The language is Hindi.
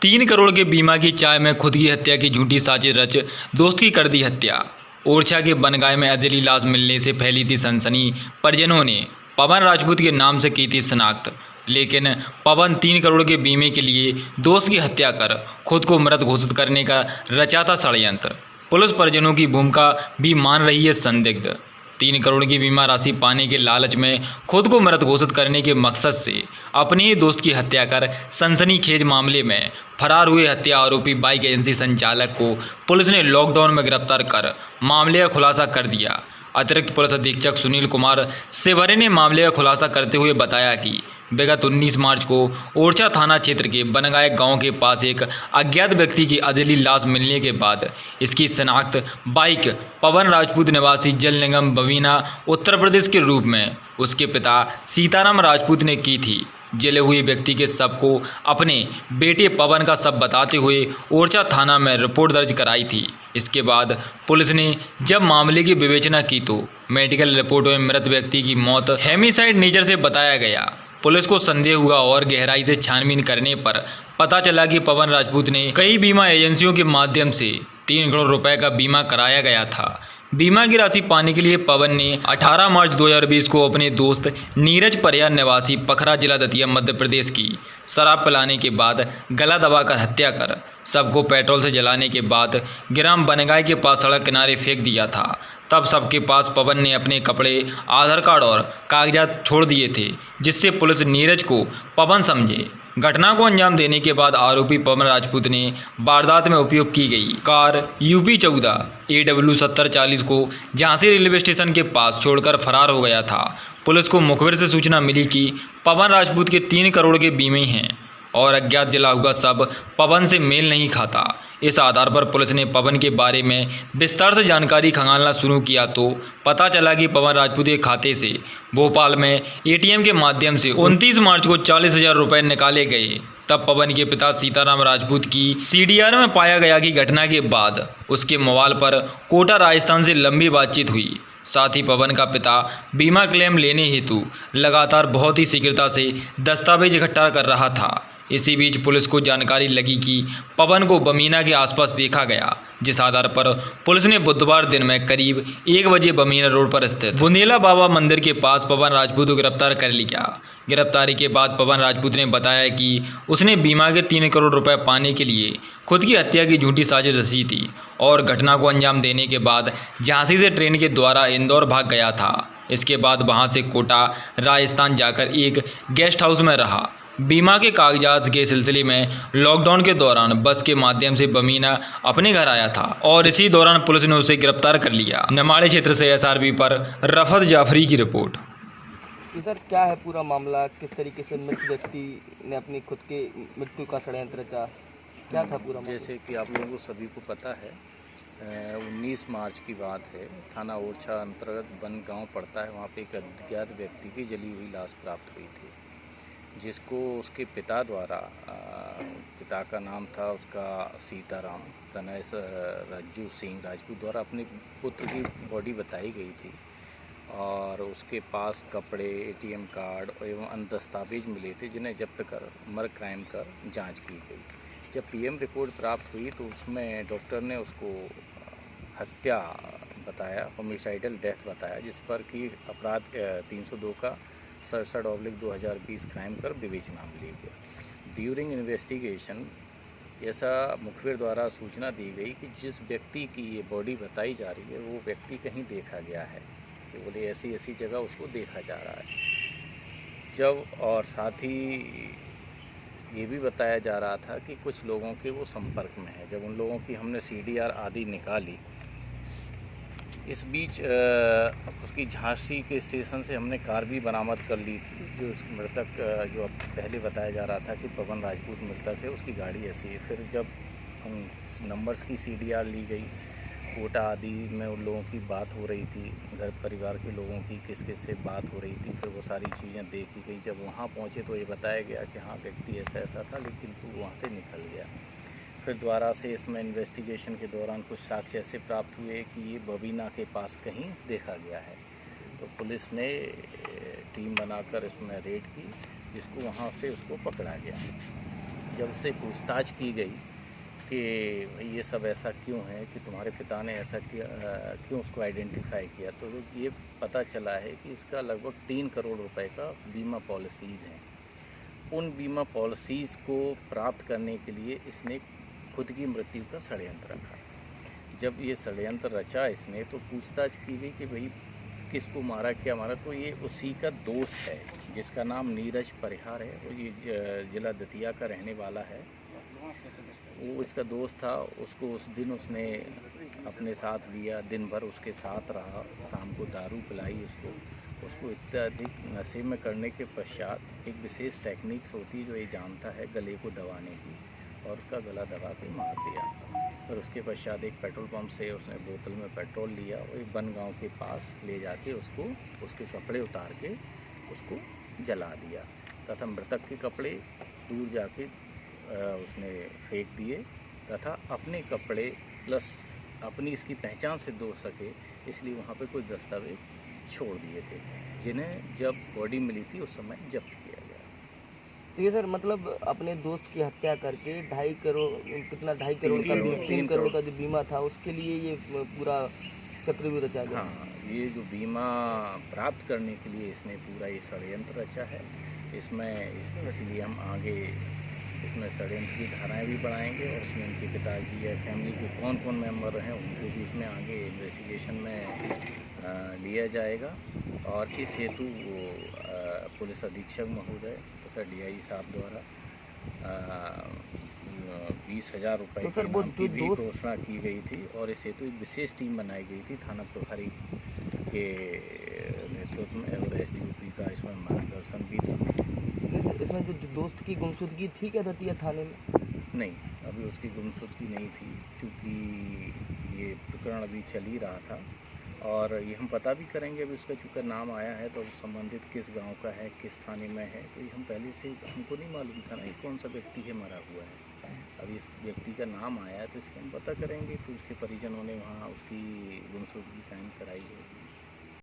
3 करोड़ के बीमा की चाय में खुद की हत्या की झूठी साजिश रच दोस्त की कर दी हत्या। ओरछा के बनगाय में अधेली लाश मिलने से फैली थी सनसनी। परिजनों ने पवन राजपूत के नाम से की थी शनाख्त, लेकिन पवन 3 करोड़ के बीमे के लिए दोस्त की हत्या कर खुद को मृत घोषित करने का रचा था षड्यंत्र। पुलिस परिजनों की भूमिका भी मान रही है संदिग्ध। 3 करोड़ की बीमा राशि पाने के लालच में खुद को मृत घोषित करने के मकसद से अपने ही दोस्त की हत्या कर सनसनीखेज मामले में फरार हुए हत्या आरोपी बाइक एजेंसी संचालक को पुलिस ने लॉकडाउन में गिरफ्तार कर मामले का खुलासा कर दिया। अतिरिक्त पुलिस अधीक्षक सुनील कुमार सेवरे ने मामले का खुलासा करते हुए बताया कि विगत 19 मार्च को ओरछा थाना क्षेत्र के बनगाय गांव के पास एक अज्ञात व्यक्ति की अधेली लाश मिलने के बाद इसकी शनाख्त बाइक पवन राजपूत निवासी जल निगम बवीना उत्तर प्रदेश के रूप में उसके पिता सीताराम राजपूत ने की थी। जले हुए व्यक्ति के शव को अपने बेटे पवन का शव बताते हुए ओरछा थाना में रिपोर्ट दर्ज कराई थी। इसके बाद पुलिस ने जब मामले की विवेचना की तो मेडिकल रिपोर्ट में मृत व्यक्ति की मौत हेमिसाइड नेचर से बताया गया। पुलिस को संदेह हुआ और गहराई से छानबीन करने पर पता चला कि पवन राजपूत ने कई बीमा एजेंसियों के माध्यम से 3 करोड़ रुपए का बीमा कराया गया था। बीमा की राशि पाने के लिए पवन ने 18 मार्च 2020 को अपने दोस्त नीरज परिया निवासी पखरा जिला दतिया मध्य प्रदेश की शराब पिलाने के बाद गला दबाकर हत्या कर शव को पेट्रोल से जलाने के बाद ग्राम बनगाय के पास सड़क किनारे फेंक दिया था। तब सबके पास पवन ने अपने कपड़े, आधार कार्ड और कागजात छोड़ दिए थे, जिससे पुलिस नीरज को पवन समझे। घटना को अंजाम देने के बाद आरोपी पवन राजपूत ने वारदात में उपयोग की गई कार UP14 AW 7040 को झांसी रेलवे स्टेशन के पास छोड़कर फरार हो गया था। पुलिस को मुखबिर से सूचना मिली कि पवन राजपूत के 3 करोड़ के बीमे हैं और अज्ञात जला हुआ शव पवन से मेल नहीं खाता। इस आधार पर पुलिस ने पवन के बारे में विस्तार से जानकारी खंगालना शुरू किया तो पता चला कि पवन राजपूत के खाते से भोपाल में ATM के माध्यम से 29 मार्च को 40,000 रुपये निकाले गए। तब पवन के पिता सीताराम राजपूत की CDR में पाया गया कि घटना के बाद उसके मोबाइल पर कोटा राजस्थान से लंबी बातचीत हुई। साथ ही पवन का पिता बीमा क्लेम लेने हेतु लगातार बहुत ही शीघ्रता से दस्तावेज इकट्ठा कर रहा था। इसी बीच पुलिस को जानकारी लगी कि पवन को बमीना के आसपास देखा गया, जिस आधार पर पुलिस ने बुधवार दिन में करीब 1 बजे बमीना रोड पर स्थित बुंदेला बाबा मंदिर के पास पवन राजपूत को गिरफ्तार कर लिया। गिरफ्तारी के बाद पवन राजपूत ने बताया कि उसने बीमा के 3 करोड़ रुपए पाने के लिए खुद की हत्या की झूठी साजिश रची थी और घटना को अंजाम देने के बाद झांसी से ट्रेन के द्वारा इंदौर भाग गया था। इसके बाद वहां से कोटा राजस्थान जाकर एक गेस्ट हाउस में रहा। बीमा के कागजात के सिलसिले में लॉकडाउन के दौरान बस के माध्यम से बमीना अपने घर आया था और इसी दौरान पुलिस ने उसे गिरफ्तार कर लिया। निमाड़ी क्षेत्र से SRB पर रफत जाफरी की रिपोर्ट। जी सर, क्या है पूरा मामला? किस तरीके से मृत व्यक्ति ने अपनी खुद की मृत्यु का षड्यंत्र रचा? क्या था पूरा मामला? जैसे कि आप लोगों को सभी को पता है, 19 मार्च की बात है। थाना ओरछा अंतर्गत बन गाँव पड़ता है, वहाँ पे एक अज्ञात व्यक्ति की जली हुई लाश प्राप्त हुई थी, जिसको उसके पिता द्वारा, पिता का नाम था उसका सीताराम तनय रज्जू सिंह राजपूत द्वारा अपने पुत्र की बॉडी बताई गई थी और उसके पास कपड़े, ATM कार्ड एवं अन्य दस्तावेज मिले थे, जिन्हें जब्त कर मर्ग क्राइम कर जांच की गई। जब PM रिपोर्ट प्राप्त हुई तो उसमें डॉक्टर ने उसको हत्या बताया, होमिसाइडल डेथ बताया, जिस पर कि अपराध 302 का 67/2020 क्राइम कर विवेचना में ली गई। ड्यूरिंग इन्वेस्टिगेशन ऐसा मुखबिर द्वारा सूचना दी गई कि जिस व्यक्ति की ये बॉडी बताई जा रही है वो व्यक्ति कहीं देखा गया है, कि बोले ऐसी ऐसी जगह उसको देखा जा रहा है। जब और साथ ही ये भी बताया जा रहा था कि कुछ लोगों के वो संपर्क में है। जब उन लोगों की हमने CDR आदि निकाली, इस बीच उसकी झांसी के स्टेशन से हमने कार भी बरामद कर ली थी, जो उस मृतक, जो अब पहले बताया जा रहा था कि पवन राजपूत मृतक है, उसकी गाड़ी ऐसी है। फिर जब हम नंबर्स की CDR ली गई, कोटा आदि में उन लोगों की बात हो रही थी, घर परिवार के लोगों की किस किस से बात हो रही थी, फिर वो सारी चीज़ें देखी गई। जब वहाँ पहुँचे तो ये बताया गया कि हाँ व्यक्ति ऐसा ऐसा था, लेकिन तू वहाँ से निकल गया। फिर दोबारा से इसमें इन्वेस्टिगेशन के दौरान कुछ साक्ष्य ऐसे प्राप्त हुए कि ये बवीना के पास कहीं देखा गया है, तो पुलिस ने टीम बनाकर इसमें रेड की, जिसको वहाँ से उसको पकड़ा गया। जब उससे पूछताछ की गई कि भाई ये सब ऐसा क्यों है कि तुम्हारे पिता ने ऐसा किया, क्यों उसको आइडेंटिफाई किया, तो ये पता चला है कि इसका लगभग 3 करोड़ रुपए का बीमा पॉलिसीज़ हैं। उन बीमा पॉलिसीज़ को प्राप्त करने के लिए इसने खुद की मृत्यु का षड्यंत्र रखा। जब ये षड्यंत्र रचा इसने, तो पूछताछ की गई कि भाई किसको मारा, क्या मारा, तो ये उसी का दोस्त है जिसका नाम नीरज परिहार है। और ये जिला दतिया का रहने वाला है। वो इसका दोस्त था। उसको उस दिन उसने अपने साथ लिया, दिन भर उसके साथ रहा, शाम को दारू पिलाई उसको अत्यधिक नशे में करने के पश्चात एक विशेष टेक्निक्स होती है जो ये जानता है गले को दबाने की, और उसका गला दबा के मार दिया। और उसके पश्चात एक पेट्रोल पंप से उसने बोतल में पेट्रोल लिया और बनगांव के पास ले जाके उसके कपड़े उतार के उसको जला दिया तथा मृतक के कपड़े दूर जाके उसने फेंक दिए तथा अपने कपड़े प्लस अपनी इसकी पहचान सिद्ध हो सके इसलिए वहाँ पे कुछ दस्तावेज छोड़ दिए थे, जिन्हें जब बॉडी मिली थी उस समय जब्त किया गया। तो ये सर मतलब अपने दोस्त की हत्या करके 2.5 करोड़, कितना 2.5 करोड़ का 3 3 करोड़ का जो बीमा था उसके लिए ये पूरा चक्रव्यूह रचा गया। हाँ, ये जो बीमा प्राप्त करने के लिए इसने पूरा ये षड्यंत्र रचा है। इसलिए हम आगे इसमें षड्यंत्र की धाराएं भी बढ़ाएंगे और इसमें उनके पिताजी या फैमिली के कौन कौन मेंबर हैं उनको भी इसमें आगे इन्वेस्टिगेशन में लिया जाएगा। और इस हेतु पुलिस अधीक्षक महोदय तथा डीआई साहब द्वारा 20,000 रुपये तो के सर वो इनाम की जो भी दोस्त घोषणा की गई थी। और इस हेतु एक विशेष टीम बनाई गई थी थाना प्रभारी के नेतृत्व में, और एसडीओपी का इसमें मार्गदर्शन भी था। इसमें जो दोस्त की गुमशुदगी थी क्या दतिया थाने में? नहीं, अभी उसकी गुमशुदगी नहीं थी, क्योंकि ये प्रकरण अभी चल ही रहा था। और ये हम पता भी करेंगे, अभी उसका चूँकि नाम आया है तो संबंधित किस गांव का है, किस थाने में है, तो ये हम पहले से हमको नहीं मालूम था ना ये कौन सा व्यक्ति है मरा हुआ है। अभी इस व्यक्ति का नाम आया है तो इसके हम पता करेंगे, फिर उसके परिजनों ने वहाँ उसकी गुमशुदगी कायम कराई है।